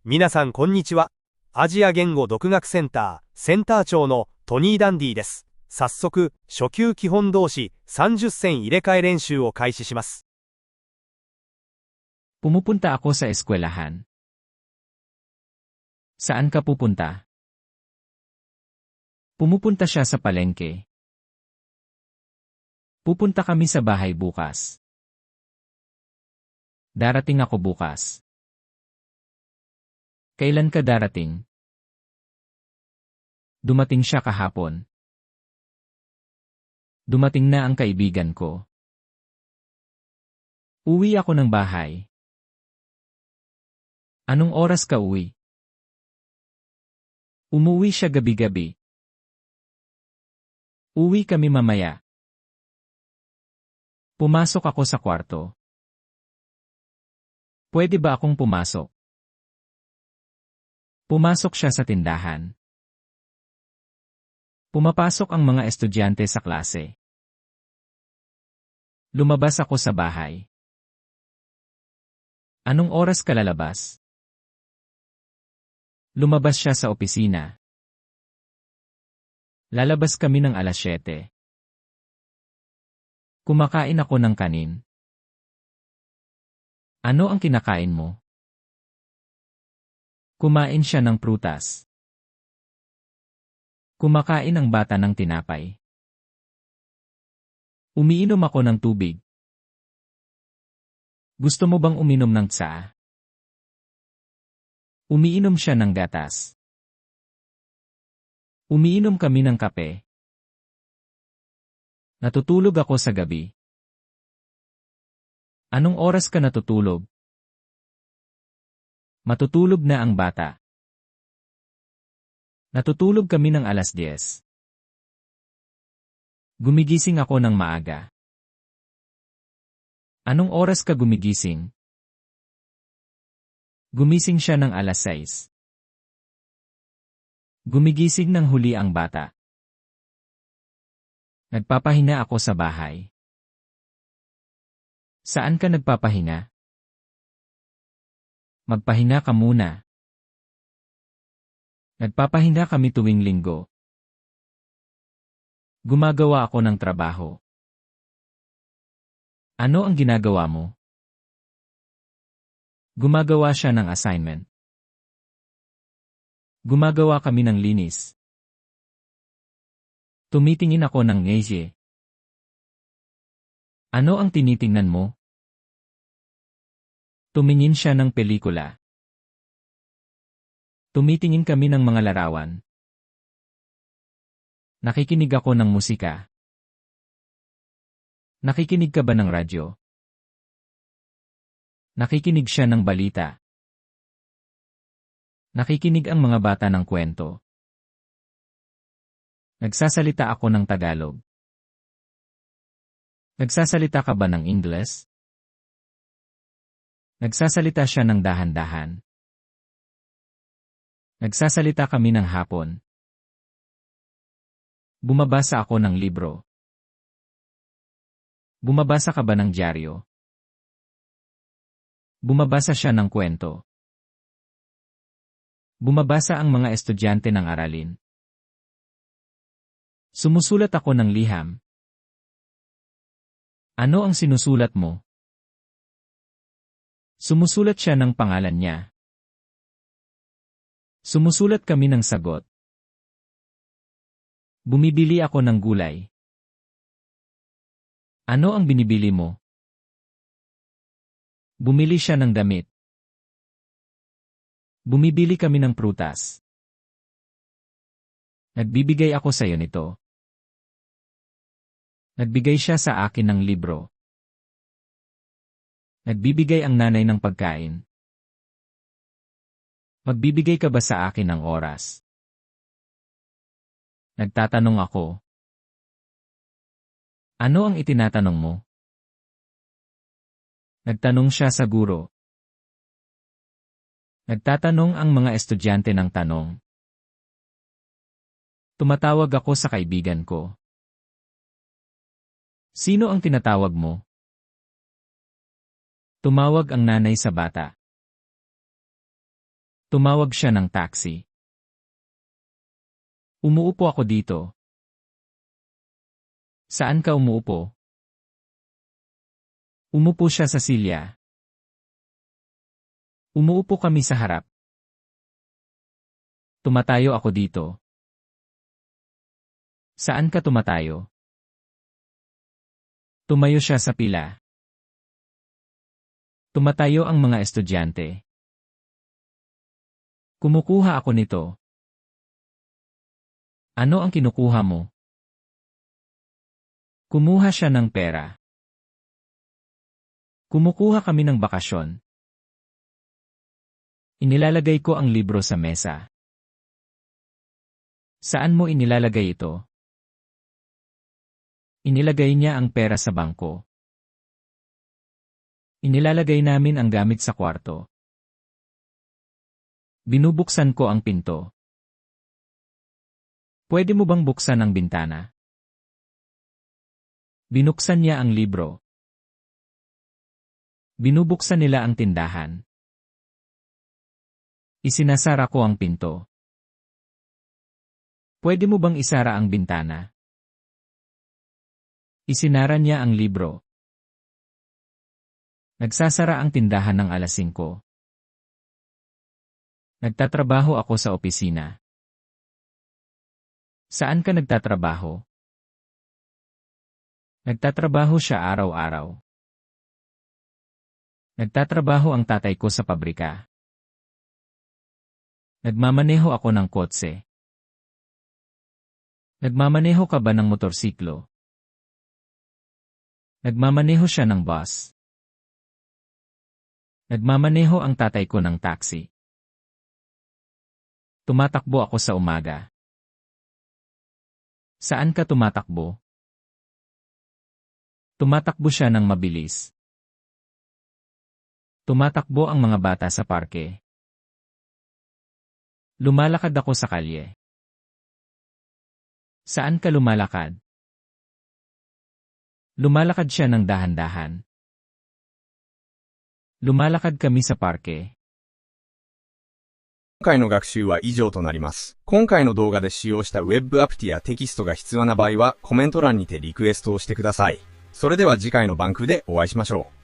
皆さんこんにちは。アジア言語独学センター、センター長のトニー・ダンディです。早速、初級基本動詞30選入れ替え練習を開始します。Pumupunta ako sa eskwelahan. Saan ka pupunta? Pumupunta siya sa palengke. Pupunta kami sa bahay bukas. Darating ako bukas. Kailan ka darating? Dumating siya kahapon. Dumating na ang kaibigan ko. Uwi ako ng bahay. Anong oras ka uwi? Umuwi siya gabi-gabi. Uwi kami mamaya. Pumasok ako sa kwarto. Pwede ba akong pumasok? Pumasok siya sa tindahan. Pumapasok ang mga estudyante sa klase. Lumabas ako sa bahay. Anong oras ka lalabas? Lumabas siya sa opisina. Lalabas kami ng 7:00. Kumakain ako ng kanin. Ano ang kinakain mo? Kumain siya ng prutas. Kumakain ang bata ng tinapay. Umiinom ako ng tubig. Gusto mo bang uminom ng tsaa? Umiinom siya ng gatas. Umiinom kami ng kape. Natutulog ako sa gabi. Anong oras ka natutulog? Matutulog na ang bata. Natutulog kami ng 10:00. Gumigising ako ng maaga. Anong oras ka gumigising? Gumising siya ng 6:00. Gumigising ng huli ang bata. Nagpapahinga ako sa bahay. Saan ka nagpapahinga? Magpahinga ka muna. Nagpapahinga kami tuwing linggo. Gumagawa ako ng trabaho. Ano ang ginagawa mo? Gumagawa siya ng assignment. Gumagawa kami ng linis. Tumitingin ako ng ngayje. Ano ang tinitingnan mo? Tumingin siya ng pelikula. Tumitingin kami ng mga larawan. Nakikinig ako ng musika. Nakikinig ka ba ng radyo? Nakikinig siya ng balita. Nakikinig ang mga bata ng kwento. Nagsasalita ako ng Tagalog. Nagsasalita ka ba ng Ingles? Nagsasalita siya ng dahan-dahan. Nagsasalita kami ng Hapon. Bumabasa ako ng libro. Bumabasa ka ba ng dyaryo? Bumabasa siya ng kwento. Bumabasa ang mga estudyante ng aralin. Sumusulat ako ng liham. Ano ang sinusulat mo? Sumusulat siya ng pangalan niya. Sumusulat kami ng sagot. Bumibili ako ng gulay. Ano ang binibili mo? Bumili siya ng damit. Bumibili kami ng prutas. Nagbibigay ako sa iyo nito. Nagbigay siya sa akin ng libro. Nagbibigay ang nanay ng pagkain. Magbibigay ka ba sa akin ng oras? Nagtatanong ako. Ano ang itinatanong mo? Nagtanong siya sa guro. Nagtatanong ang mga estudyante ng tanong. Tumatawag ako sa kaibigan ko. Sino ang tinatawag mo? Tumawag ang nanay sa bata. Tumawag siya ng taxi. Umuupo ako dito. Saan ka umuupo? Umupo siya sa silya. Umuupo kami sa harap. Tumatayo ako dito. Saan ka tumatayo? Tumayo siya sa pila. Tumatayo ang mga estudyante. Kumukuha ako nito. Ano ang kinukuha mo? Kumuha siya ng pera. Kumukuha kami ng bakasyon. Inilalagay ko ang libro sa mesa. Saan mo inilalagay ito? Inilagay niya ang pera sa bangko. Inilalagay namin ang gamit sa kwarto. Binubuksan ko ang pinto. Pwede mo bang buksan ang bintana? Binuksan niya ang libro. Binubuksan nila ang tindahan. Isinasara ko ang pinto. Pwede mo bang isara ang bintana? Isinara niya ang libro. Nagsasara ang tindahan ng alas 5. Nagtatrabaho ako sa opisina. Saan ka nagtatrabaho? Nagtatrabaho siya araw-araw. Nagtatrabaho ang tatay ko sa pabrika. Nagmamaneho ako ng kotse. Nagmamaneho ka ba ng motorsiklo? Nagmamaneho siya ng bus. Nagmamaneho ang tatay ko ng taxi. Tumatakbo ako sa umaga. Saan ka tumatakbo? Tumatakbo siya ng mabilis. Tumatakbo ang mga bata sa parke. Lumalakad ako sa kalye. Saan ka lumalakad? Lumalakad siya ng dahan-dahan. Lumalakad kami sa parke. 今回の学習は以上となります。今回の動画で使用した Web アプリやテキストが必要な場合はコメント欄にてリクエストをしてください。それでは次回の番組でお会いしましょう。